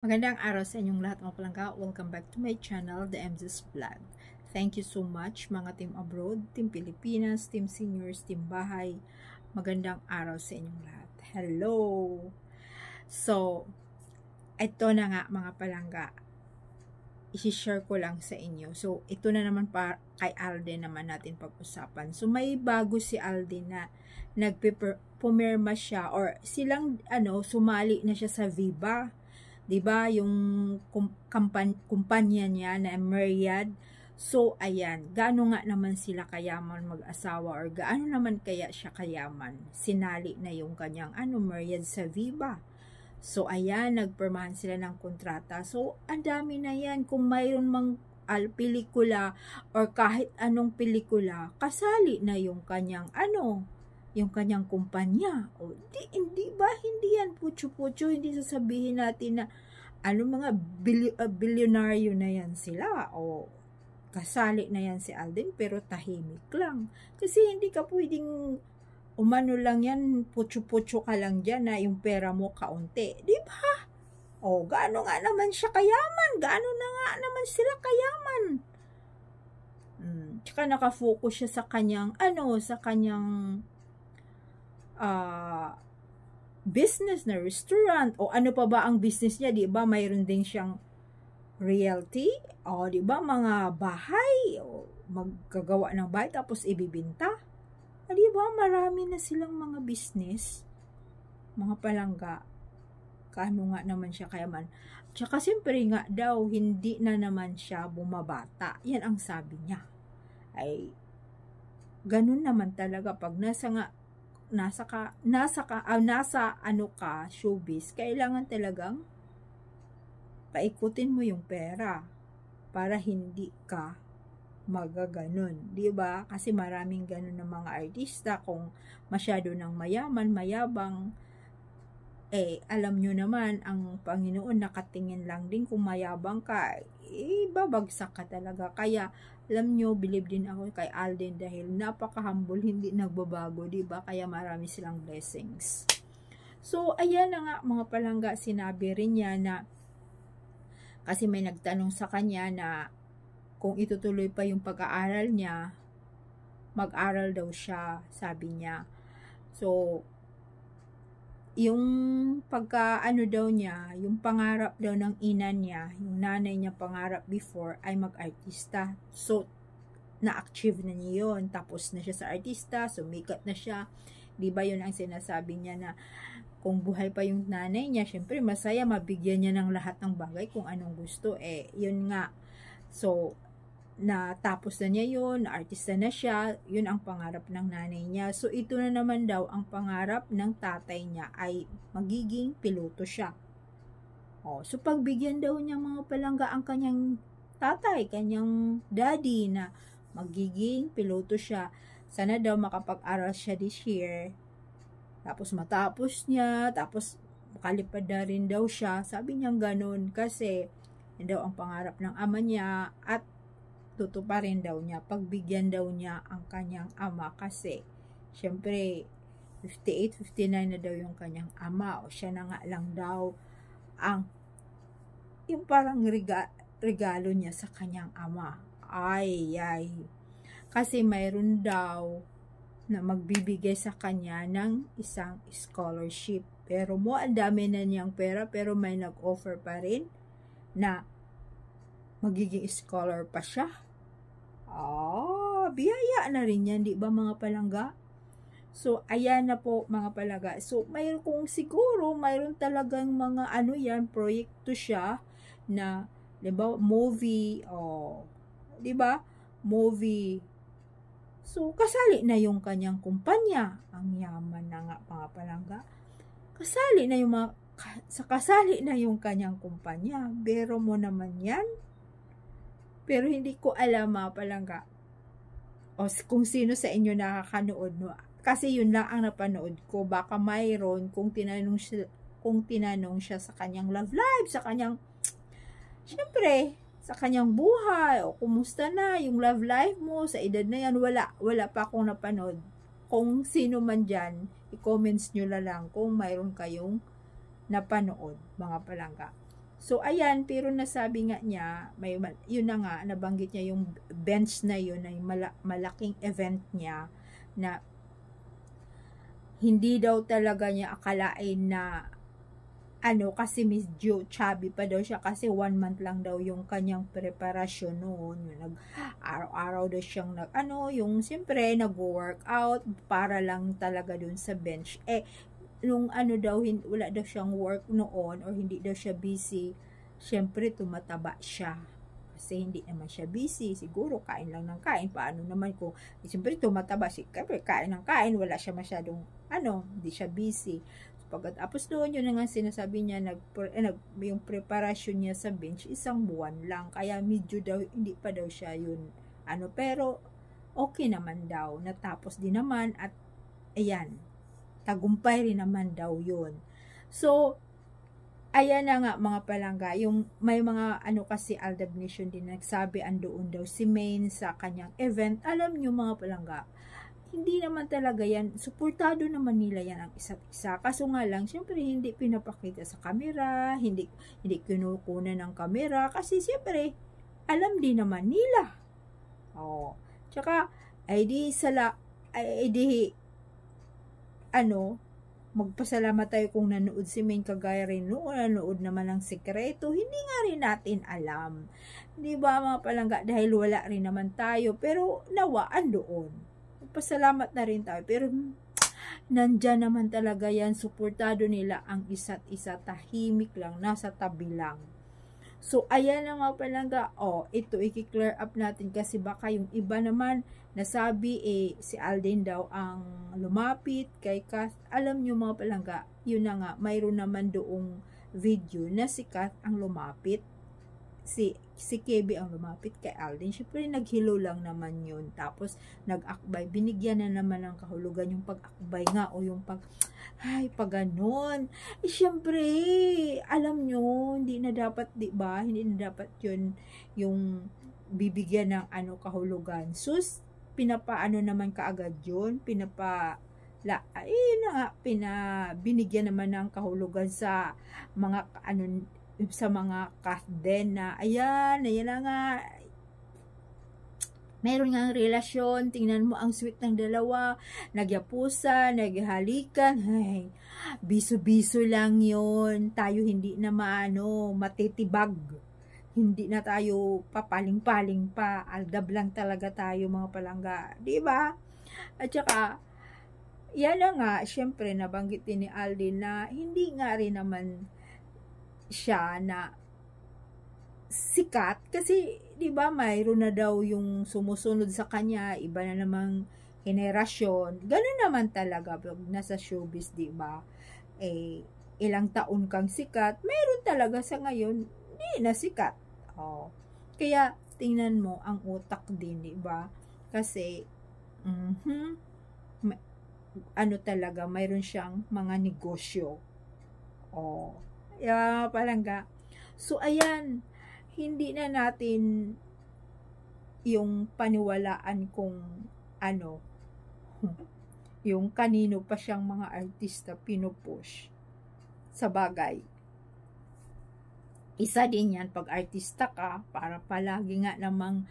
Magandang araw sa inyong lahat mga palangga. Welcome back to my channel, The MZ's Vlog. Thank you so much mga team abroad, team Pilipinas, team seniors, team bahay. Magandang araw sa inyong lahat. Hello! So, ito na nga mga palangga. I-share ko lang sa inyo. So, ito na naman pa kay Alden naman natin pag-usapan. So, may bago si Alden na pumirma siya or silang sumali na siya sa Viva. 'Di ba yung kumpanya niya na Myriad. So ayan, gaano nga naman sila kayaman mag-asawa or gaano naman kaya siya kayaman, sinali na yung kanyang Myriad sa Viva. So ayan, nagpermahan sila ng kontrata. So ang dami na yan, kung mayroon mang pelikula or kahit anong pelikula, kasali na yung kanyang yung kanyang kumpanya. O hindi ba, hindi yan putyo-putyo, hindi sasabihin natin na mga bilyonaryo na yan sila o kasali na yan si Alden, pero tahimik lang. Kasi hindi ka pwedeng umano lang yan, putyo-putyo ka lang dyan na yung pera mo kaunti. Di ba? O, gaano nga naman siya kayaman? Gaano na nga naman sila kayaman? Tsaka nakafocus siya sa kanyang, sa kanyang business na restaurant o ano pa ba ang business niya, 'di ba? Mayroon din siyang realty o 'di ba, mga bahay o maggagawa ng bahay tapos ibibenta. 'Di ba? Marami na silang mga business, mga palangga. Kaano nga naman siya kayaman? Tsaka siyempre nga daw, hindi na naman siya bumabata. Yan ang sabi niya. Ay, ganun naman talaga pag nasa showbiz, kailangan talagang paikutin mo yung pera para hindi ka magaganon, di ba? Kasi maraming ganon ng mga artista, kung masyado ng mayaman, mayabang, alam nyo naman, ang Panginoon nakatingin lang din kung mayabang ka, babagsak ka talaga. Kaya alam nyo, believe din ako kay Alden dahil napaka-humble, hindi nagbabago, diba? Kaya marami silang blessings. So, ayan na nga mga palangga, sinabi rin niya na, kasi may nagtanong sa kanya na kung itutuloy pa yung pag-aaral niya, mag-aral daw siya, sabi niya. So, yung daw niya, yung pangarap daw ng ina niya, yung nanay niya pangarap before ay mag-artista. So, na-achieve na niya yun. Tapos na siya sa artista, sumikat na siya. Diba yun ang sinasabi niya na kung buhay pa yung nanay niya, syempre masaya, mabigyan niya ng lahat ng bagay kung anong gusto. Yun nga. So, natapos na niya yun, artista na siya, yun ang pangarap ng nanay niya. So, ito na naman daw ang pangarap ng tatay niya ay magiging piloto siya. So, pagbigyan daw niya mga palangga ang kanyang tatay, kanyang daddy na magiging piloto siya. Sana daw makapag-aral siya this year. Tapos matapos niya, tapos makalipad na rin daw siya. Sabi niya ganun kasi yun daw ang pangarap ng ama niya at tutuparin daw niya, pagbigyan daw niya ang kanyang ama kasi syempre 58, 59 na daw yung kanyang ama o siya na nga lang daw ang yung parang regalo niya sa kanyang ama. Ay. Kasi mayroon daw na magbibigay sa kanya ng isang scholarship. Pero ang dami na niyang pera, pero may nag-offer pa rin na magiging scholar pa siya. Biyaya na rin yan, di ba mga palangga? So, ayan na po mga palangga. So, mayroon kung siguro, mayroon talagang mga proyekto siya na, di ba, movie, di ba, movie. So, kasali na yung kanyang kumpanya. Ang yaman na nga mga palangga. Kasali na yung kanyang kumpanya. Bero mo naman yan. Pero hindi ko alam mga palangga o kung sino sa inyo nakakanood, no? Kasi yun lang ang napanood ko. Baka mayroon kung tinanong siya sa kanyang love life, sa kanyang syempre sa kanyang buhay o kumusta na yung love life mo sa edad na yan, wala pa akong napanood. Kung sino man dyan, i-comments nyo lang kung mayroon kayong napanood mga palangga. So, ayan, pero nasabi nga niya, yun na nga, nabanggit niya yung bench na yun, ay malaking event niya, na hindi daw talaga niya akalain na, kasi medyo chubby pa daw siya, kasi 1 month lang daw yung kanyang preparasyon noon, yung araw-araw daw siyang yung siyempre, nag-workout, para lang talaga dun sa bench. Nung daw, wala daw siyang work noon, or hindi daw siya busy, syempre tumataba siya. Kasi hindi naman siya busy, siguro kain lang ng kain. Paano naman kung, siyempre tumataba siya, kain ng kain, wala siya masyadong, hindi siya busy. So, pagkatapos doon, yun nga sinasabi niya, yung preparasyon niya sa bench, 1 buwan lang. Kaya medyo daw, hindi pa daw siya yun, pero okay naman daw, natapos din naman, at ayan, tagumpay rin naman daw yun. So, ayan na nga mga palangga, yung may mga kasi Aldab Nation din nagsabi, andoon daw si Maine sa kanyang event. Alam nyo mga palangga, hindi naman talaga yan, suportado naman nila yan ang isa't isa. Kaso nga lang, syempre hindi pinapakita sa kamera, hindi kinukunan ng kamera, kasi syempre, alam din naman nila. Tsaka, magpasalamat tayo kung nanood si Maine, kagaya rin noon, nanood naman ng Sekreto, hindi nga rin natin alam. Di ba mga palangga, dahil wala rin naman tayo, pero nawa, andoon. Magpasalamat na rin tayo, pero nandyan naman talaga yan, suportado nila ang isa't isa, tahimik lang, nasa tabi lang. So, ayan na mga palangga, ito, i-clear up natin, kasi baka yung iba naman, nasabi si Alden daw ang lumapit kay Kath. Alam nyo mga palangga, yun na nga, mayroon naman doong video na si Kath ang lumapit, si Kevin ang lumapit kay Alden. Syempre naghilo lang naman yun, tapos nag-akbay, binigyan na naman ng kahulugan yung pag-akbay nga, o yung pag ganon. Syempre, alam nyo, hindi na dapat, diba, hindi na dapat yun yung bibigyan ng kahulugan. Sus, pinapaano naman kaagad yun, binigyan naman ng kahulugan sa mga kasden na, ayan na nga, meron nga relasyon, tingnan mo ang sweet ng dalawa, nagyapusan, naghalikan, biso-biso lang yon, tayo hindi na matitibag, hindi na tayo papaling-paling pa, aldab lang talaga tayo mga palangga, di ba? At saka, yan na nga, syempre nabanggit din ni Alden na hindi nga rin naman siya na sikat, kasi di ba mayroon na daw yung sumusunod sa kanya, iba na namang henerasyon, ganun naman talaga pag nasa showbiz, di ba? Ilang taon kang sikat, mayroon talaga sa ngayon hindi na sikat. Kaya tingnan mo ang utak din, di ba? Kasi talaga, mayroon siyang mga negosyo. Palangga. So ayan, hindi na natin yung paniwalaan kung yung kanino pa siyang mga artista pinupush. Sa bagay, isa din yan pag artista ka, para palagi nga namang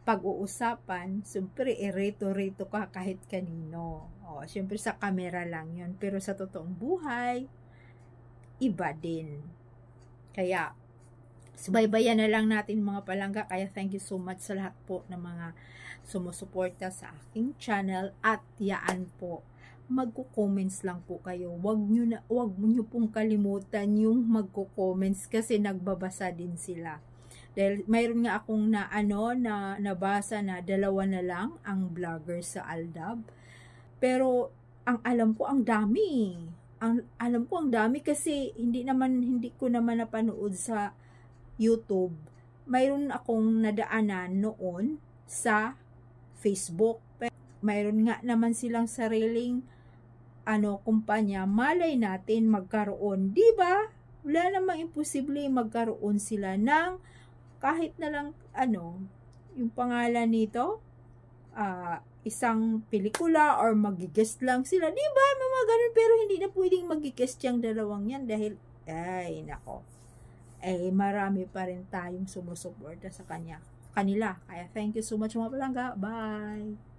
pag-uusapan, siyempre reto-reto ka kahit kanino. Siyempre sa camera lang yun, pero sa totoong buhay, iba din. Kaya subaybayan na lang natin mga palangga. Kaya thank you so much sa lahat po ng mga sumusuporta sa aking channel, at yaan po, magko-comments lang po kayo. Wag nyo pong kalimutan yung magko-comments, kasi nagbabasa din sila. Dahil mayroon nga akong nabasa na 2 na lang ang vlogger sa Aldab. Pero ang alam ko ang dami. Alam ko ang dami, kasi hindi ko naman napanood sa YouTube. Mayroon akong nadaanan noon sa Facebook. Mayroon nga naman silang sariling kumpanya. Malay natin magkaroon, di ba? Wala namang imposible magkaroon sila ng kahit na lang yung pangalan nito, isang pelikula, or magigest lang sila, di ba? Mga ganun, pero hindi na pwedeng magigest yung dalawang yan, dahil nako, eh marami pa rin tayong sumusuporta sa kanila. Kaya thank you so much mga palangga. Bye!